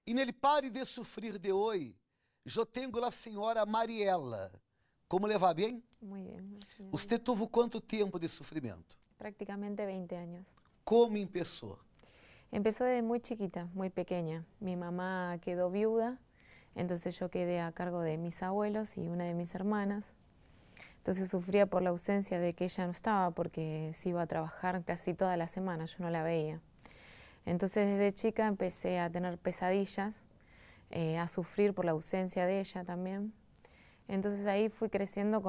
E nele Pare de Sufrir de hoje, eu tenho a senhora Mariela. Como levar bem? Muy bien, señora. Você teve quanto tempo de sofrimento? Prácticamente 20 años. Como começou? Empezó desde muy chiquita, muy pequeña. Mi mamá quedó viuda, entonces yo quedé a cargo de mis abuelos y una de mis hermanas. Entonces sufría por la ausencia de que ella no estaba porque se iba a trabajar casi toda la semana, yo no la veía. Entonces desde chica empecé a tener pesadillas, a sufrir por la ausencia de ella también. Entonces ahí fui creciendo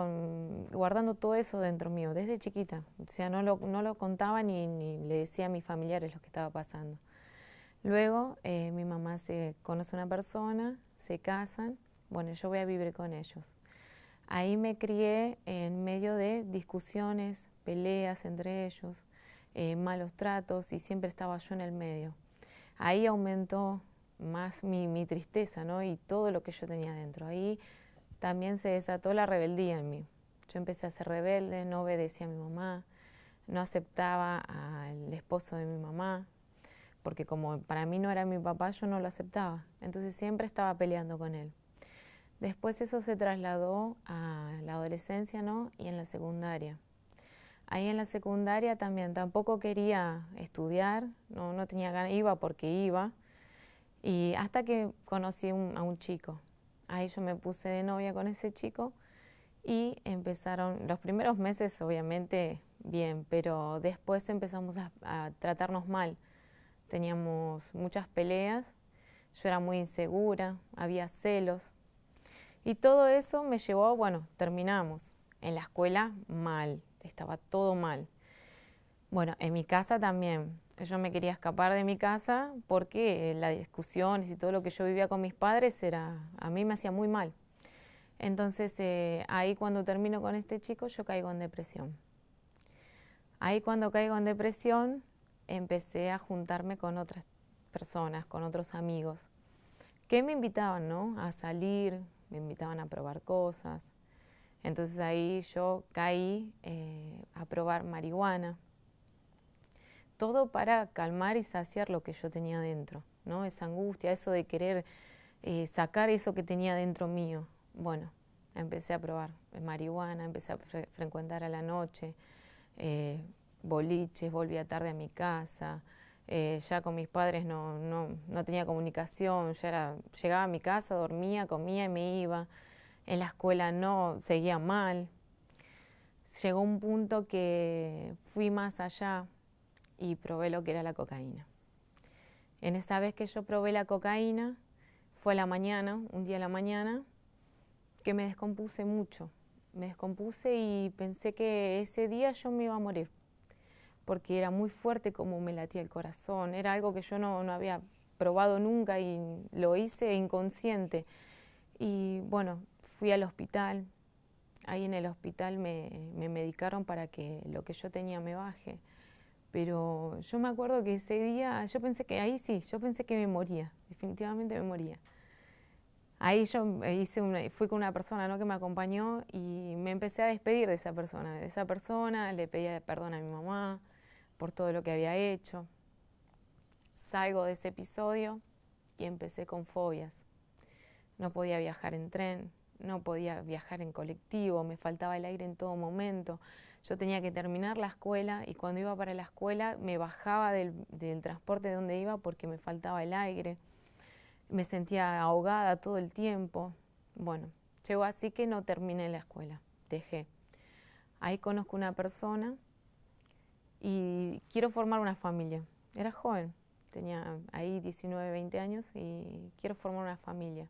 guardando todo eso dentro mío, desde chiquita. O sea, no lo contaba ni le decía a mis familiares lo que estaba pasando. Luego mi mamá se conoce a una persona, se casan, bueno, yo voy a vivir con ellos. Ahí me crié en medio de discusiones, peleas entre ellos, malos tratos y siempre estaba yo en el medio. Ahí aumentó más mi tristeza, ¿no? Y todo lo que yo tenía dentro. Ahí también se desató la rebeldía en mí. Yo empecé a ser rebelde, no obedecía a mi mamá, no aceptaba al esposo de mi mamá, porque como para mí no era mi papá, yo no lo aceptaba. Entonces siempre estaba peleando con él. Después eso se trasladó a la adolescencia, ¿no? Y en la secundaria. Ahí en la secundaria también tampoco quería estudiar, no tenía ganas, iba porque iba. Y hasta que conocí a un chico. Ahí yo me puse de novia con ese chico y empezaron, los primeros meses obviamente bien, pero después empezamos a tratarnos mal. Teníamos muchas peleas, yo era muy insegura, había celos. Y todo eso me llevó, bueno, terminamos. En la escuela mal, estaba todo mal. Bueno, en mi casa también. Yo me quería escapar de mi casa porque las discusiones y todo lo que yo vivía con mis padres a mí me hacía muy mal. Entonces ahí cuando termino con este chico yo caigo en depresión. Ahí cuando caigo en depresión empecé a juntarme con otras personas, con otros amigos, que me invitaban, ¿no? A salir, me invitaban a probar cosas. Entonces ahí yo caí a probar marihuana. Todo para calmar y saciar lo que yo tenía dentro, ¿no? Esa angustia, eso de querer sacar eso que tenía dentro mío. Bueno, empecé a probar marihuana, empecé a frecuentar a la noche, boliches, volvía tarde a mi casa, ya con mis padres no tenía comunicación, llegaba a mi casa, dormía, comía y me iba. En la escuela no, seguía mal. Llegó un punto que fui más allá y probé lo que era la cocaína. En esa vez que yo probé la cocaína, fue a la mañana, un día a la mañana, que me descompuse mucho. Me descompuse y pensé que ese día yo me iba a morir, porque era muy fuerte como me latía el corazón. Era algo que yo no había probado nunca y lo hice inconsciente. Y bueno, fui al hospital. Ahí en el hospital me medicaron para que lo que yo tenía me baje. Pero yo me acuerdo que ese día, yo pensé que ahí sí, yo pensé que me moría, definitivamente me moría. Ahí yo fui con una persona, ¿no? Que me acompañó y me empecé a despedir de esa persona. De esa persona le pedí perdón a mi mamá por todo lo que había hecho. Salgo de ese episodio y empecé con fobias. No podía viajar en tren, no podía viajar en colectivo, me faltaba el aire en todo momento. Yo tenía que terminar la escuela y cuando iba para la escuela me bajaba del transporte donde iba porque me faltaba el aire. Me sentía ahogada todo el tiempo. Bueno, llegó así que no terminé la escuela, dejé. Ahí conozco una persona y quiero formar una familia. Era joven, tenía ahí 19, 20 años y quiero formar una familia.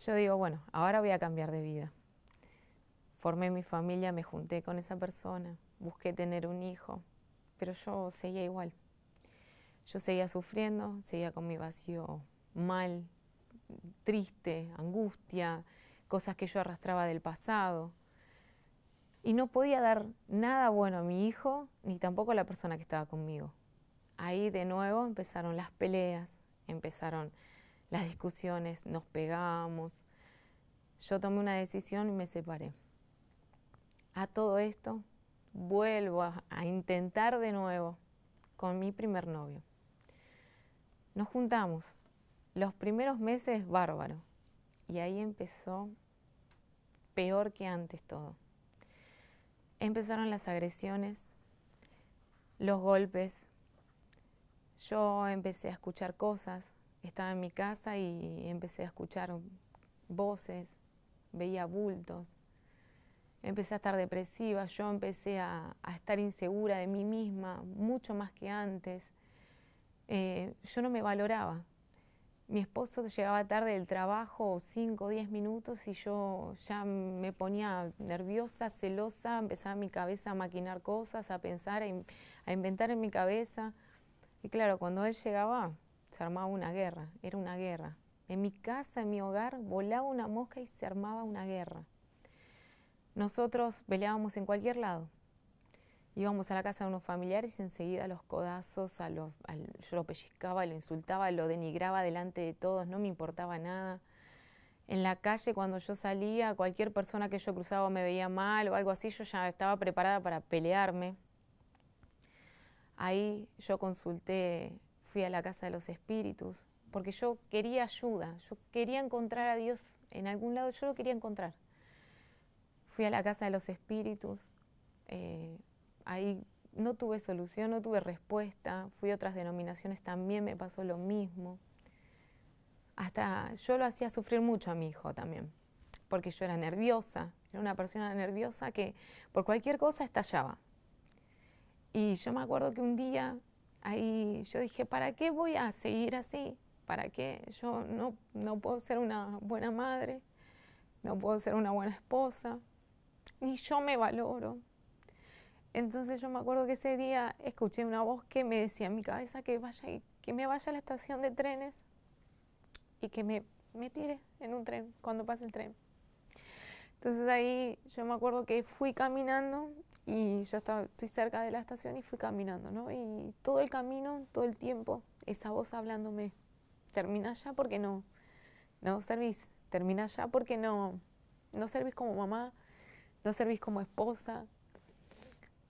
Yo digo, bueno, ahora voy a cambiar de vida. Formé mi familia, me junté con esa persona, busqué tener un hijo, pero yo seguía igual. Yo seguía sufriendo, seguía con mi vacío mal, triste, angustia, cosas que yo arrastraba del pasado. Y no podía dar nada bueno a mi hijo, ni tampoco a la persona que estaba conmigo. Ahí de nuevo empezaron las peleas, empezaron las discusiones, nos pegábamos. Yo tomé una decisión y me separé. A todo esto vuelvo a intentar de nuevo con mi primer novio. Nos juntamos, Los primeros meses, bárbaro. Y ahí empezó peor que antes todo. Empezaron las agresiones, los golpes. Yo empecé a escuchar cosas. Estaba en mi casa y empecé a escuchar voces, veía bultos. Empecé a estar depresiva, yo empecé a estar insegura de mí misma, mucho más que antes. Yo no me valoraba. Mi esposo llegaba tarde del trabajo, 5 o 10 minutos, y yo ya me ponía nerviosa, celosa, empezaba mi cabeza a maquinar cosas, a pensar, a inventar en mi cabeza. Y claro, cuando él llegaba, se armaba una guerra, era una guerra. En mi casa, en mi hogar, volaba una mosca y se armaba una guerra. Nosotros peleábamos en cualquier lado. Íbamos a la casa de unos familiares y enseguida los codazos, yo lo pellizcaba, lo insultaba, lo denigraba delante de todos, no me importaba nada. En la calle, cuando yo salía, cualquier persona que yo cruzaba me veía mal o algo así, yo ya estaba preparada para pelearme. Ahí yo consulté, fui a la casa de los espíritus, porque yo quería ayuda, yo quería encontrar a Dios en algún lado, yo lo quería encontrar. Fui a la casa de los espíritus, ahí no tuve solución, no tuve respuesta. Fui a otras denominaciones, también me pasó lo mismo. Hasta yo lo hacía sufrir mucho a mi hijo también, porque yo era nerviosa, era una persona nerviosa que por cualquier cosa estallaba. Y yo me acuerdo que un día ahí yo dije, ¿para qué voy a seguir así? ¿Para qué? Yo no puedo ser una buena madre, no puedo ser una buena esposa, ni yo me valoro. Entonces yo me acuerdo que ese día escuché una voz que me decía en mi cabeza que me vaya a la estación de trenes y que me tire en un tren cuando pase el tren. Entonces ahí yo me acuerdo que fui caminando y yo estoy cerca de la estación y fui caminando, ¿no? Y todo el camino, todo el tiempo, esa voz hablándome, termina ya porque no servís, termina ya porque no servís como mamá, no servís como esposa.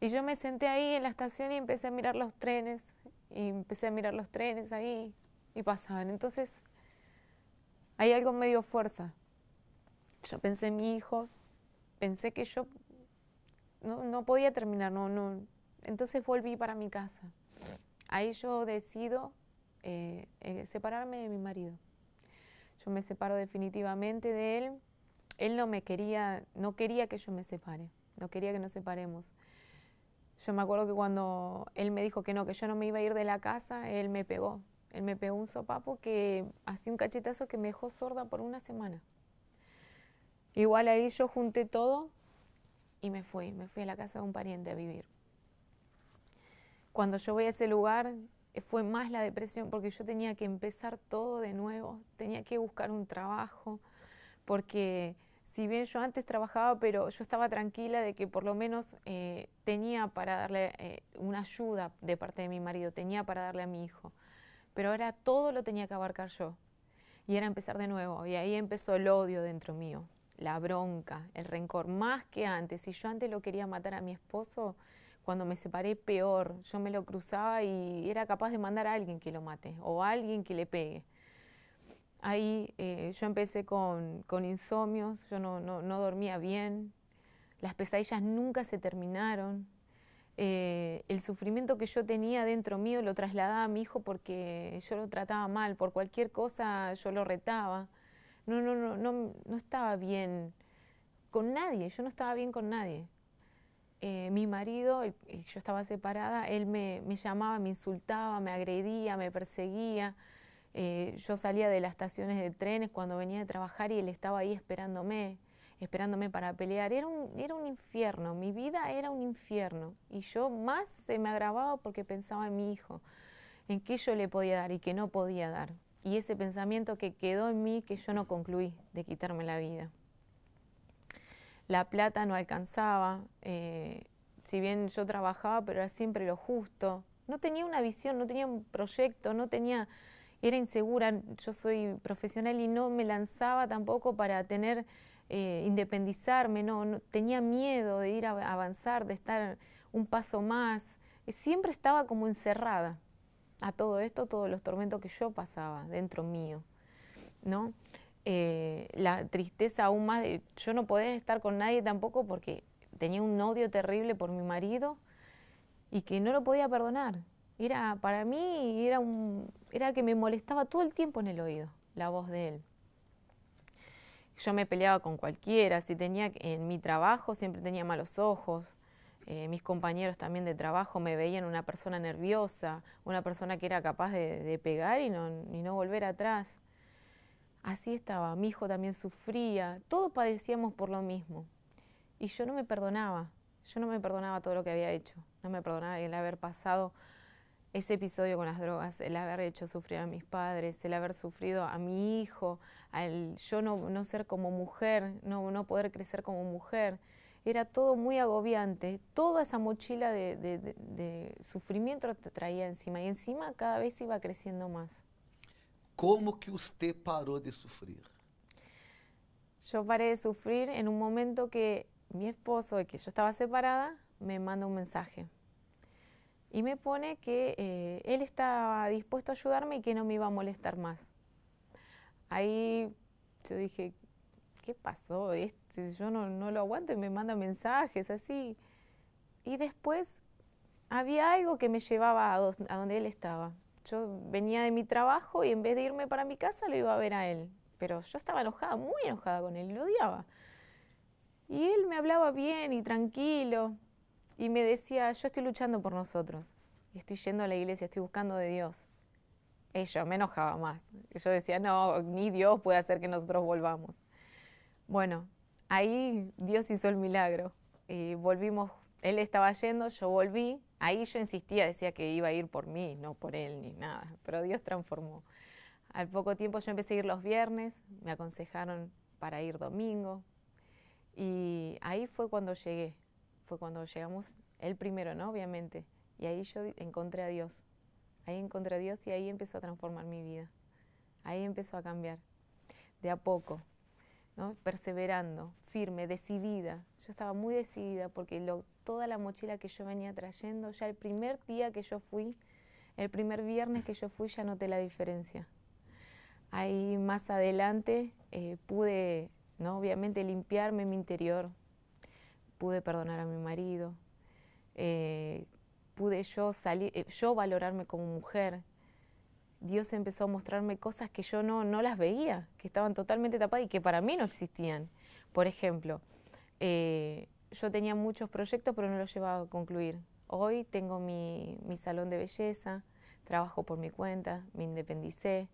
Y yo me senté ahí en la estación y empecé a mirar los trenes, ahí y pasaban. Entonces, ahí algo me dio fuerza. Yo pensé en mi hijo, pensé que yo no podía terminar, Entonces volví para mi casa. Ahí yo decido separarme de mi marido. Yo me separo definitivamente de él. Él no quería que yo me separe, no quería que nos separemos. Yo me acuerdo que cuando él me dijo que yo no me iba a ir de la casa, él me pegó. Él me pegó un sopapo que hacía un cachetazo que me dejó sorda por una semana. Igual ahí yo junté todo y me fui a la casa de un pariente a vivir. Cuando yo voy a ese lugar fue más la depresión porque yo tenía que empezar todo de nuevo, tenía que buscar un trabajo, porque si bien yo antes trabajaba, pero yo estaba tranquila de que por lo menos tenía para darle una ayuda de parte de mi marido, tenía para darle a mi hijo. Pero ahora todo lo tenía que abarcar yo. Y era empezar de nuevo. Y ahí empezó el odio dentro mío, la bronca, el rencor, más que antes. Si yo antes lo quería matar a mi esposo, cuando me separé peor. Yo me lo cruzaba y era capaz de mandar a alguien que lo mate o a alguien que le pegue. Ahí yo empecé con insomnios, yo no dormía bien, las pesadillas nunca se terminaron. El sufrimiento que yo tenía dentro mío lo trasladaba a mi hijo porque yo lo trataba mal, por cualquier cosa yo lo retaba. No estaba bien con nadie, yo no estaba bien con nadie. Mi marido, yo estaba separada, él me llamaba, me insultaba, me agredía, me perseguía. Yo salía de las estaciones de trenes cuando venía de trabajar y él estaba ahí esperándome para pelear. Era un infierno, mi vida era un infierno. Y yo más se me agravaba porque pensaba en mi hijo, en qué yo le podía dar y qué no podía dar. Y ese pensamiento que quedó en mí que yo no concluí de quitarme la vida. La plata no alcanzaba, si bien yo trabajaba, pero era siempre lo justo. No tenía una visión, no tenía un proyecto, era insegura. Yo soy profesional y no me lanzaba tampoco para independizarme, no tenía miedo de ir a avanzar, de estar un paso más. Siempre estaba como encerrada a todo esto, todos los tormentos que yo pasaba dentro mío. ¿no? La tristeza aún más de yo no poder estar con nadie tampoco porque tenía un odio terrible por mi marido y que no lo podía perdonar. Para mí era que me molestaba todo el tiempo en el oído la voz de él. Yo me peleaba con cualquiera, si tenía en mi trabajo siempre tenía malos ojos, mis compañeros también de trabajo me veían una persona nerviosa, una persona que era capaz de pegar y no volver atrás. Así estaba, mi hijo también sufría, todos padecíamos por lo mismo. Y yo no me perdonaba todo lo que había hecho, no me perdonaba el haber pasado ese episodio con las drogas, el haber hecho sufrir a mis padres, el haber sufrido a mi hijo, al yo no ser como mujer, no poder crecer como mujer. Era todo muy agobiante, toda esa mochila de sufrimiento te traía encima y encima cada vez iba creciendo más. Como que usted parou de sofrer? Yo paré de sufrir en un momento que mi esposo, de que yo estaba separada, me manda un mensaje y me pone que él estaba dispuesto a ayudarme y que no me iba a molestar más. Ahí yo dije, ¿qué pasó? Yo no lo aguanto y me manda mensajes así. Y después había algo que me llevaba a donde él estaba. Yo venía de mi trabajo y en vez de irme para mi casa lo iba a ver a él. Pero yo estaba enojada, muy enojada con él, lo odiaba. Y él me hablaba bien y tranquilo y me decía, yo estoy luchando por nosotros, estoy yendo a la iglesia, estoy buscando de Dios. Y yo me enojaba más. Yo decía, no, ni Dios puede hacer que nosotros volvamos. Bueno, ahí Dios hizo el milagro. Volvimos, él estaba yendo, yo volví. Ahí yo insistía, decía que iba a ir por mí, no por él ni nada. Pero Dios transformó. Al poco tiempo yo empecé a ir los viernes, me aconsejaron para ir domingo. Y ahí fue cuando llegamos, el primero, ¿no? Obviamente. Y ahí yo encontré a Dios. Ahí encontré a Dios y ahí empezó a transformar mi vida. Ahí empezó a cambiar, de a poco, ¿no? Perseverando, firme, decidida. Yo estaba muy decidida porque toda la mochila que yo venía trayendo, ya el primer día que yo fui, el primer viernes que yo fui, ya noté la diferencia. Ahí más adelante pude, ¿no? Obviamente, limpiarme mi interior, pude perdonar a mi marido, pude yo valorarme como mujer. Dios empezó a mostrarme cosas que yo no las veía, que estaban totalmente tapadas y que para mí no existían. Por ejemplo, yo tenía muchos proyectos pero no los llevaba a concluir. Hoy tengo mi salón de belleza, trabajo por mi cuenta, me independicé,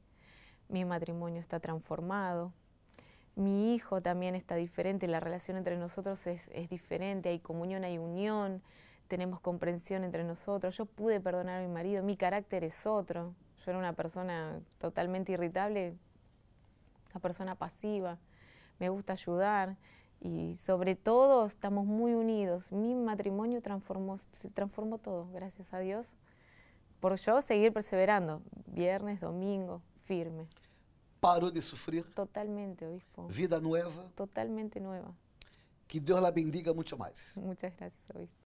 mi matrimonio está transformado, mi hijo también está diferente, la relación entre nosotros es diferente, hay comunión, hay unión, tenemos comprensión entre nosotros. Yo pude perdonar a mi marido, mi carácter es otro. Yo era una persona totalmente irritable, una persona pasiva, me gusta ayudar y sobre todo estamos muy unidos. Mi matrimonio se transformó todo, gracias a Dios, por yo seguir perseverando, viernes, domingo, firme. Parou de sofrer? Totalmente, obispo. Vida nueva? Totalmente nueva. Que Deus la bendiga muito mais. Muchas gracias, obispo.